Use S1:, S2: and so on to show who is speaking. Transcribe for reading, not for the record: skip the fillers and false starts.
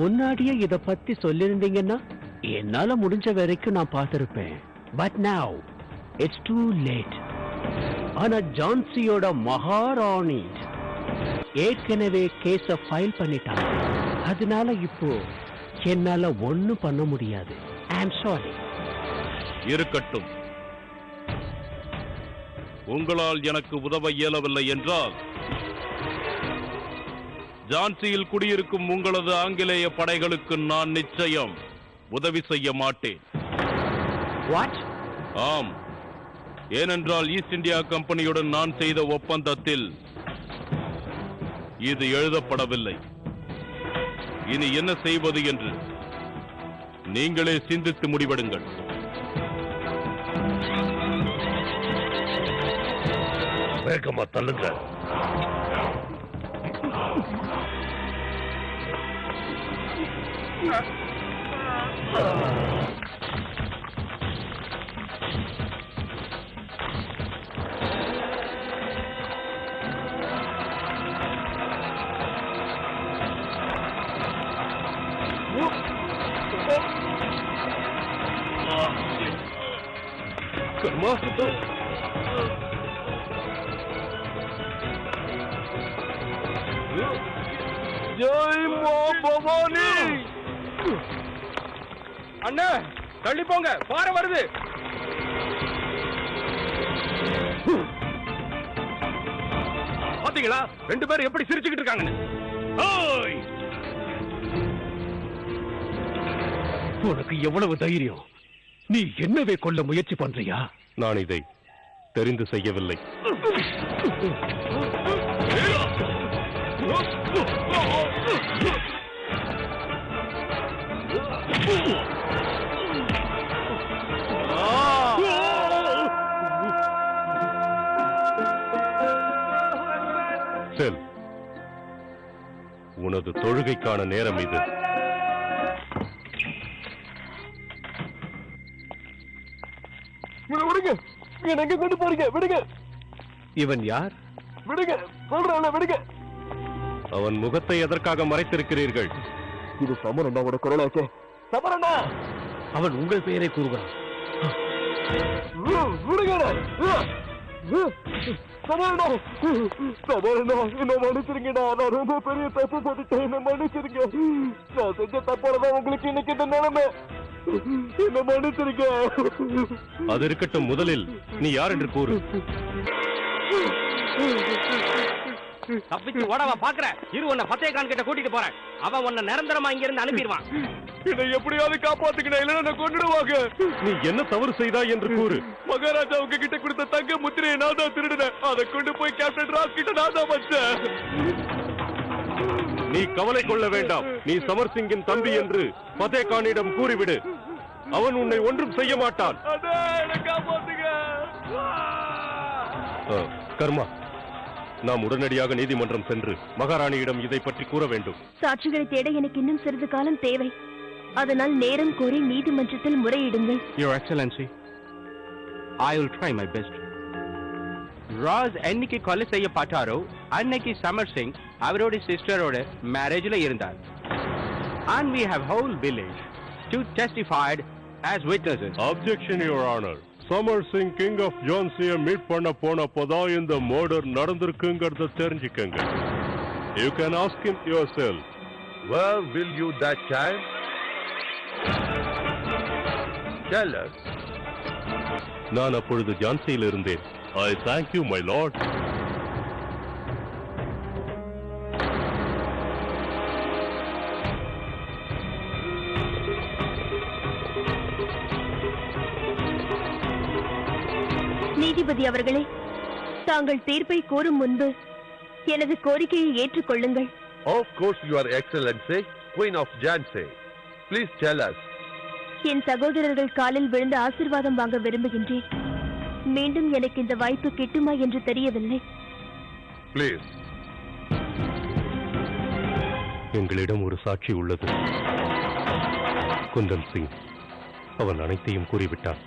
S1: முன்னாடியே இத பத்தி சொல்லிருந்தீங்கன்னா என்னால முடிஞ்ச வரைக்கும் நான் பார்த்திருப்பேன். But now it's too late. ஆனா ஜான்சியோட மகாராணி ஏற்கனவே கேஸ ஃபைல் பண்ணிட்டாங்க. அதனால இப்போ என்னால ஒண்ணும் பண்ண முடியாது. ஐ அம் சாரி.
S2: இருக்கட்டும். உங்களால் எனக்கு உதவ இயலவில்லை என்றால் ஜான்சியில் குடியிருக்கும் உங்களது ஆங்கிலேய படைகளுக்கு நான் நிச்சயம் உதவி செய்ய மாட்டேன்.
S1: What?
S2: ஆம், ஏனென்றால் ஈஸ்ட் இந்தியா கம்பெனியுடன் நான் செய்த ஒப்பந்தத்தில் இது எழுதப்படவில்லை. இனி என்ன செய்வது என்று நீங்களே சிந்தித்து முடிவெடுங்கள்.
S3: வேகமா தள்ளுங்க.
S2: கர்மா, ஜெய் மா பவானி.
S4: அண்ணா தள்ளி போங்க, பாறை வருது. பாத்தீங்களா ரெண்டு பேரும் எப்படி சிரிச்சுக்கிட்டு இருக்காங்கன்னு?
S3: உனக்கு எவ்வளவு தைரியம்? நீ என்னவே கொல்ல முயற்சி பண்றியா?
S2: நான் இதை தெரிந்து செய்யவில்லை. செல், உனது தொழுகைக்கான நேரம் இது.
S3: விடுங்க, எங்க கொண்டு போறீங்க? விடுங்க.
S1: இவன் யார்?
S3: விடுங்க, சொல்றான விடுங்க.
S2: அவன் முகத்தை எதற்காக மறைத்திருக்கிறீர்கள்?
S3: இது சமரண்ணாவோட குரலாச்சே. சமரண்ணா,
S1: அவன் உங்கள் பெயரை கூறுகிறான்.
S3: விடுங்க. சமரண்ணா, சமரண்ணா, என்ன மன்னிச்சிருங்கடா. நான் ரொம்ப பெரிய தப்பு பண்ணிட்டேன், என்ன மன்னிச்சிருங்க. நான் செஞ்ச தப்பாலதான் உங்களுக்கு இன்னைக்கு இந்த நிலைமை. என்ன மன்னிச்சிருங்க.
S2: அது இருக்கட்டும், முதலில் நீ யார் என்று கூறு.
S4: தப்பிச்சு ஓடவா பாக்குற? இரு, உன்னை பத்தேகான் கிட்ட கூட்டிட்டு போறேன். அவன் உன்னை நிரந்தரமா இங்க இருந்து அனுப்பிடுவான்.
S3: என்னை எப்படியாவது காப்பாத்துக்கணும், இல்லைன்னா கொண்டுடுவாங்க.
S2: நீ என்ன தவறு செய்தாய் என்று கூறு.
S3: மகாராஜா உங்க கிட்ட கொடுத்த தங்க முத்திரையை நான் தான் திருடுனேன். அதை கொண்டு போய் கேப்டன் ராஸ் கிட்ட நான் தான் வச்சேன்.
S2: நீ கவலை கொள்ள வேண்டாம். நீ சமர் சிங்கின் தம்பி என்று பதேகானிடம் கூறிவிடு. அவன் உன்னை ஒன்றும் செய்ய மாட்டான். கர்மா, நாம் உடனடியாக நீதிமன்றம் சென்று மகாராணியிடம் இதை பற்றி கூற வேண்டும்.
S5: சாட்சிகளை தேட எனக்கு இன்னும் சிறிது காலம் தேவை. அதனால் நேரம் கோரி நீதிமன்றத்தில் முறையிடுங்கள்.
S4: Your Excellency, I will try my best. ராஸ் என்னைக்கு கொலை செய்யப்பட்டாரோ அன்னைக்கு சமர் சிங் அவரோட சிஸ்டரோட மேரேஜ்ல இருந்தார். And we have whole village to testified as witnesses.
S2: Objection, Your Honor. Samar Singh king of ஜான்சியை மீட் பண்ண போனப்போதான் இந்த மர்டர் நடந்திருக்குங்கிறத தெரிஞ்சுக்கங்க. You can ask him yourself.
S6: Where will you that time? Tell us.
S2: நான் அப்பொழுது ஜான்சியில் இருந்தேன். I thank you, my lord.
S5: நீதிபதி அவர்களே, தாங்கள் தீர்ப்பை கூறும் முன்பு எனது கோரிக்கையை ஏற்றுக்கொள்ளுங்கள்.
S6: Of course, Your Excellency, Queen of Jhansi. Please tell us.
S5: என் சகோதரர்கள் காலில் விழுந்து ஆசீர்வாதம் வாங்க விரும்புகின்றேன். மீண்டும் எனக்கு இந்த வாய்ப்பு கிட்டுமா என்று தெரியவில்லை.
S6: Please.
S2: எங்களிடம் ஒரு சாட்சி உள்ளது. குந்தன் சிங் அவன் அனைத்தையும் கூறிவிட்டான்.